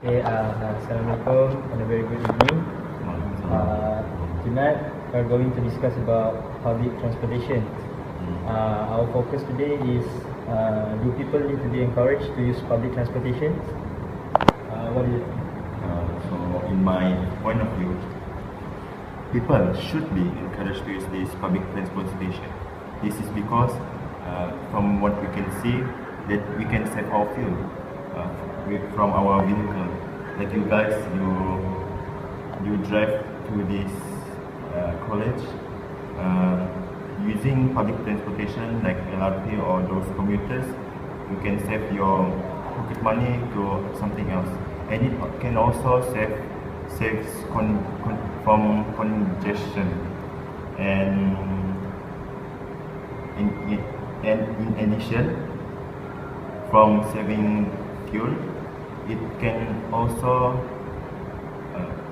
Assalamualaikum and a very good evening. Tonight we're going to discuss about public transportation. Our focus today is do people need to be encouraged to use public transportation? What do you think? So, in my point of view, people should be encouraged to use this public transportation. This is because, from what we can see, that we can save our fuel from our vehicle. Like you guys, you drive to this college using public transportation like LRT or those commuters. You can save your pocket money to something else, and it can also saves from congestion. And in addition, from saving fuel, it can also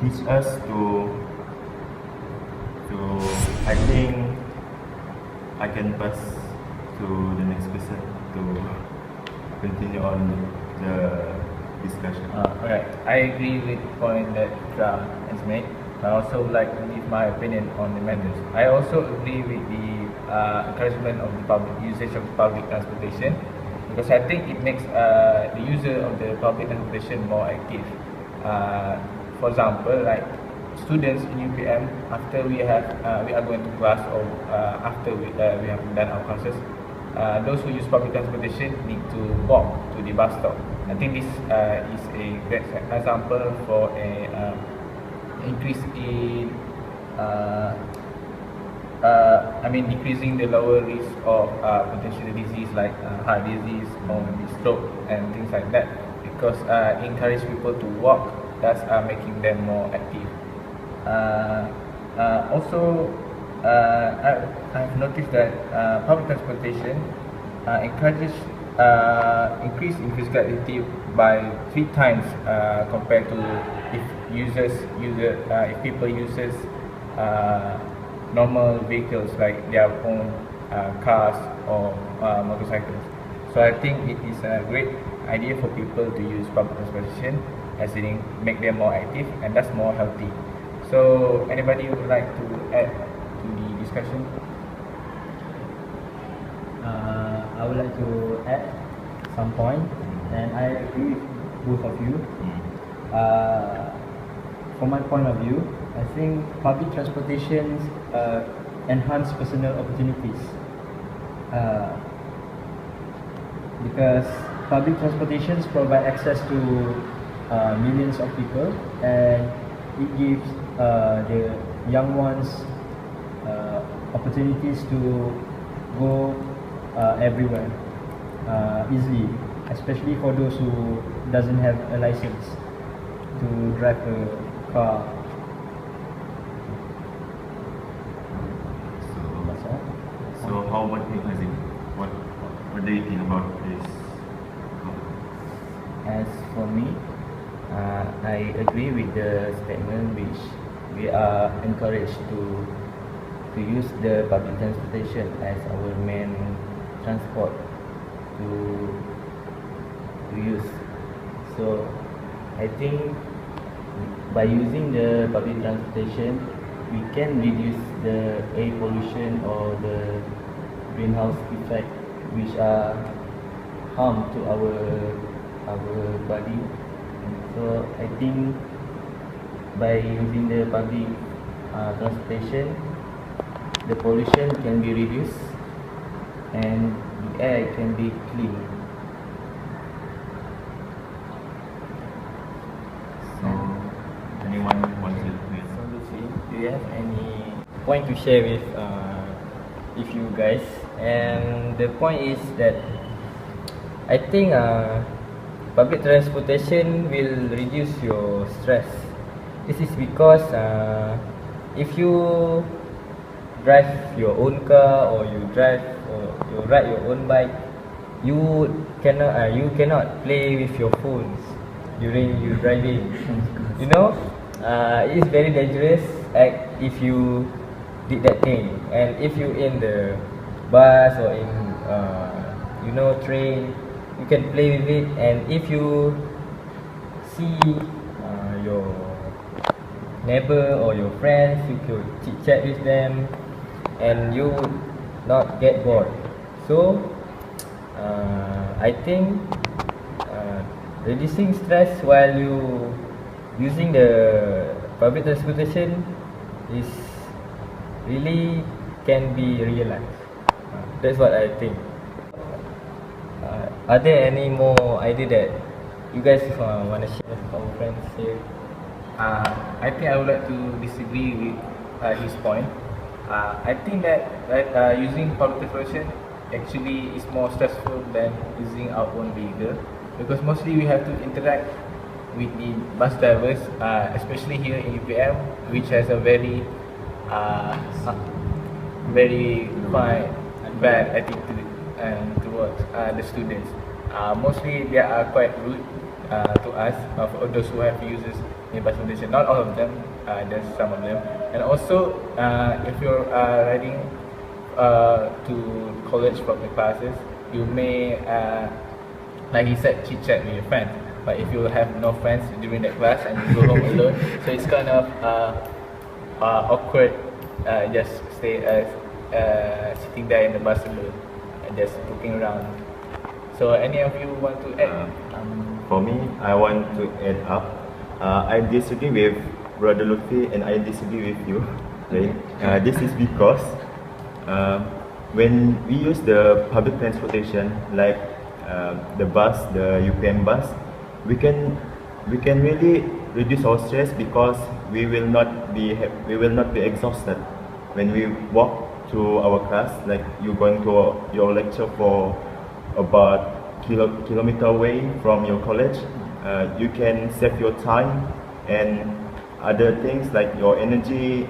teach us to I think I can pass to the next person to continue on the discussion. Alright, I agree with the point that has made. I also would like to give my opinion on the matters. I also agree with the encouragement of the public usage of public transportation, because I think it makes the user of the public transportation more active. For example, like students in UPM, after we are going to class, or after we have done our classes, those who use public transportation need to walk to the bus stop. I think this is a great example for a increase in decreasing the lower risk of potential disease like heart disease or maybe stroke and things like that, because encourage people to walk, thus making them more active. Also, I've noticed that public transportation encourages increase in physical activity by 3 times compared to if people uses normal vehicles like their own cars or motorcycles. So I think it is a great idea for people to use public transportation, as it make them more active and thus more healthy. So anybody would like to add to the discussion? I would like to add some point, and I agree with both of you. From my point of view, I think public transportation enhance personal opportunities, because public transportations provide access to millions of people, and it gives the young ones opportunities to go everywhere easily, especially for those who doesn't have a license to drive a car. So how about you, Hazim? What do you think about this? As for me, I agree with the statement which we are encouraged to use the public transportation as our main transport to use. So I think by using the public transportation, we can reduce the air pollution or the greenhouse effect which are harm to our body. So I think by using the public transportation, the pollution can be reduced and the air can be clean. So anyone wants to So Lucy, do you have any point to share with you guys? And the point is that I think public transportation will reduce your stress. This is because if you drive your own car, or you ride your own bike, you cannot play with your phones during you driving. You know, it is very dangerous if you did that thing. And if you in the bus or in train, you can play with it. And if you see your neighbor or your friends, you could chit chat with them, and you would not get bored. So I think reducing stress while you using the public transportation is really can be realized. That's what I think. Are there any more idea that you guys want to share with our friends here? I think I would like to disagree with his point. I think that using public transportation actually is more stressful than using our own vehicle, because mostly we have to interact with the bus drivers, especially here in UPM, which has a very quite bad attitude towards the students. Mostly they are quite rude to us, for those who have uses in bus transportation. Not all of them, there's some of them. And also, if you're riding to college from the classes, you may, like he said, chit chat with your friends. But if you have no friends during that class and you go home alone, so it's kind of awkward. Just stay sitting there in the bus alone and just looking around. So any of you want to add? For me, I want to add up. I disagree with Brother Luffy and I disagree with you. Right? This is because when we use the public transportation, like the bus, the UPM bus, we can really reduce our stress because we will not be exhausted when we walk to our class. Like you going to your lecture for about kilometer away from your college, you can save your time and other things like your energy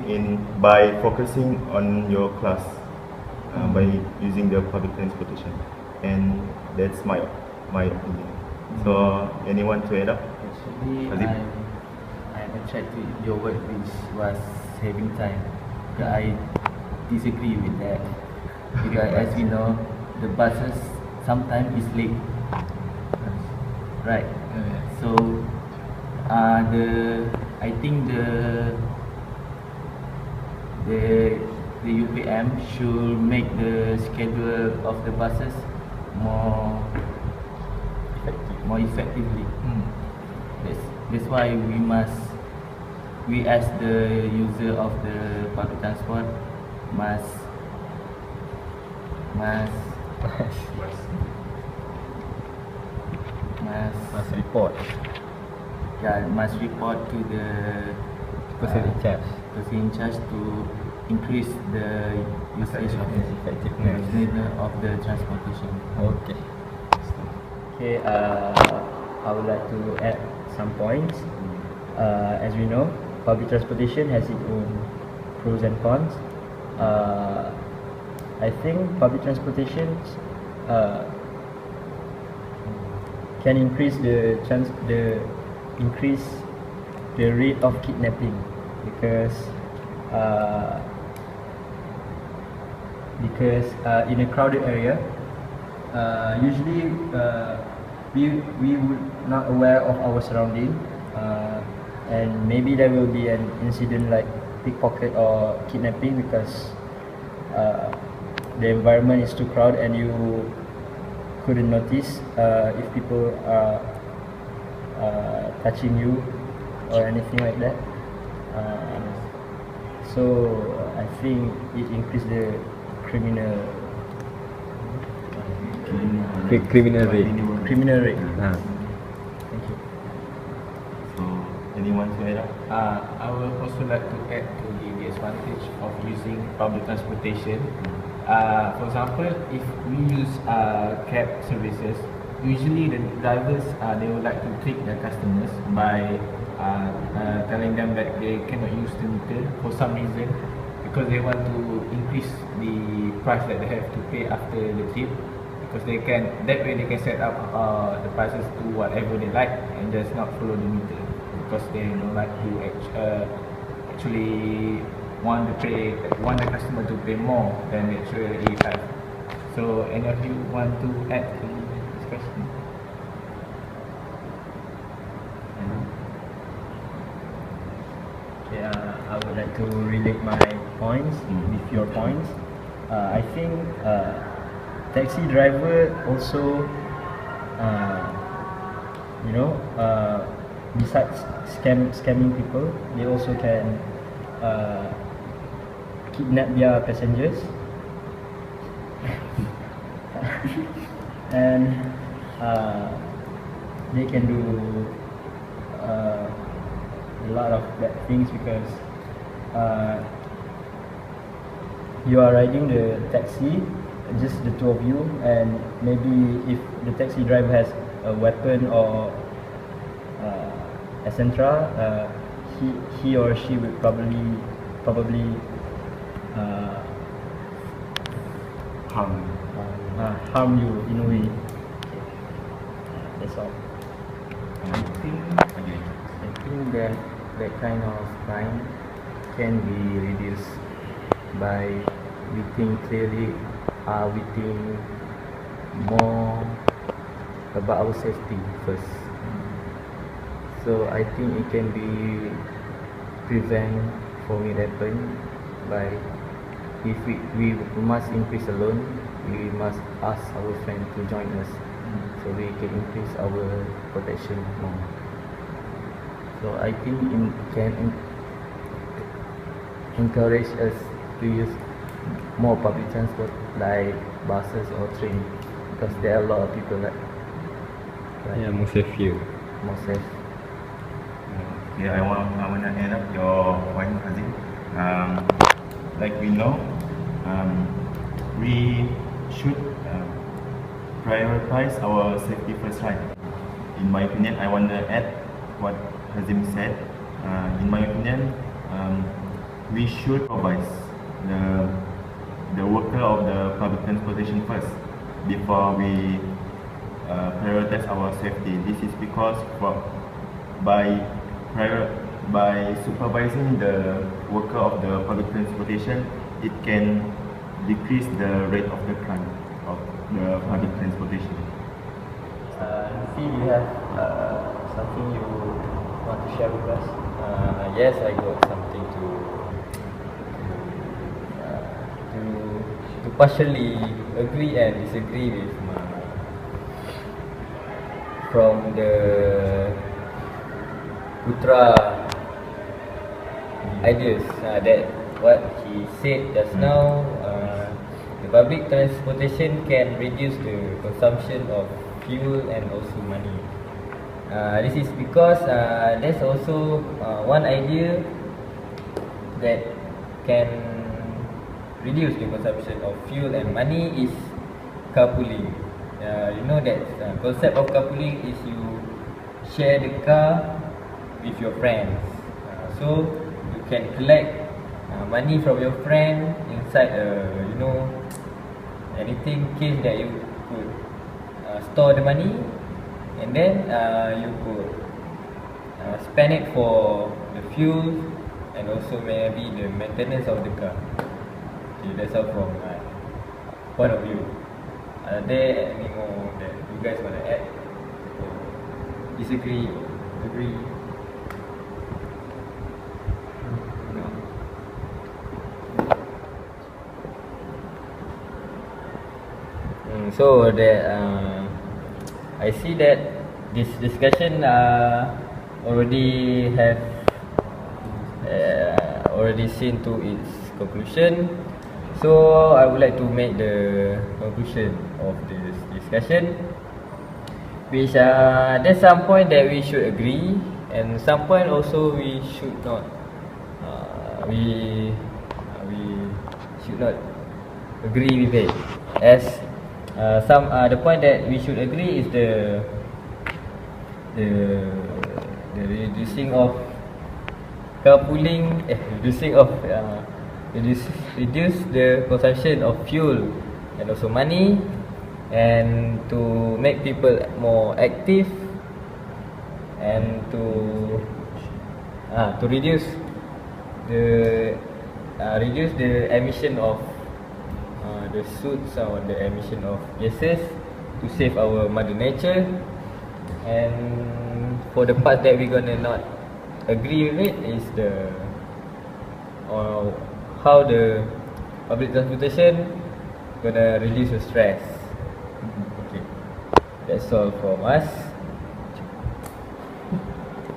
by focusing on your class by using the public transportation, and that's my opinion. So anyone to add up? Actually, Azim? I'm attracted to your word, which was saving time. But I disagree with that because, as we know, the buses sometimes is late, right? So I think the UPM should make the schedule of the buses more effectively. That's why we as the user of the public transport must report must report to the person in charge. person in charge to increase the usage of the Effectiveness. of the transportation. Okay. Okay. I would like to add some points. As we know, public transportation has its own pros and cons. I think public transportation can increase the rate of kidnapping because in a crowded area, usually we would not aware of our surrounding, and maybe there will be an incident like pickpocket or kidnapping because the environment is too crowded and you couldn't notice if people are touching you or anything like that. So I think it increased the criminal rate. Thank you. So anyone to add up? I will also like to add to the disadvantage of using public transportation. For example, if we use cab services, usually the drivers they would like to trick their customers by telling them that they cannot use the meter for some reason, because they want to increase the price that they have to pay after the trip, because that way they can set up the prices to whatever they like and just not follow the meter, because they don't like to actually want the customer to pay more than the actually have. So any of you want to add to this question? Yeah, I would like to relate my points with your points. I think taxi driver also, uh, besides scamming people, they also can kidnap their passengers. And they can do a lot of bad things because you are riding the taxi, just the two of you, and maybe if the taxi driver has a weapon or etc., he or she will probably harm you in a way. That's all. I think that kind of crime can be reduced by we think clearly, we think more about our safety first. So I think it can be prevent from it happen by if we must increase alone, we must ask our friend to join us, so we can increase our protection more. So I think it can encourage us to use more public transport like buses or train, because there are a lot of people like More safe here. more safe. Yeah, I want to add up your point, Hazim. Like we know, we should prioritize our safety first, right? In my opinion, I want to add what Hazim said. In my opinion, we should supervise the worker of the public transportation first before we prioritize our safety. This is because by supervising the worker of the public transportation, it can decrease the rate of the crime of the public transportation. See, you have something you want to share with us? Yes, I got something to partially agree and disagree with from the Putra ideas that what he said just now. The public transportation can reduce the consumption of fuel and also money. This is because there's also one idea that can reduce the consumption of fuel and money is carpooling. You know that concept of carpooling is you share the car with your friends. So you can collect money from your friend inside anything case that you could store the money, and then you could spend it for the fuel and also maybe the maintenance of the car. Okay, that's all from my point of view. Are there any more that you guys want to add? Disagree? Agree? No. So that I see that this discussion already have already seen to its conclusion. So I would like to make the conclusion of this discussion, which there's some point that we should agree and some point also we should not. We should not agree with it. As the point that we should agree is the reducing of carpooling, reduce the consumption of fuel and also money, and to make people more active, and to reduce the emission of the soot or the emission of gases, to save our mother nature. And for the part that we're gonna not agree with it is the on how the public transportation gonna reduce your stress. Okay, that's all from us.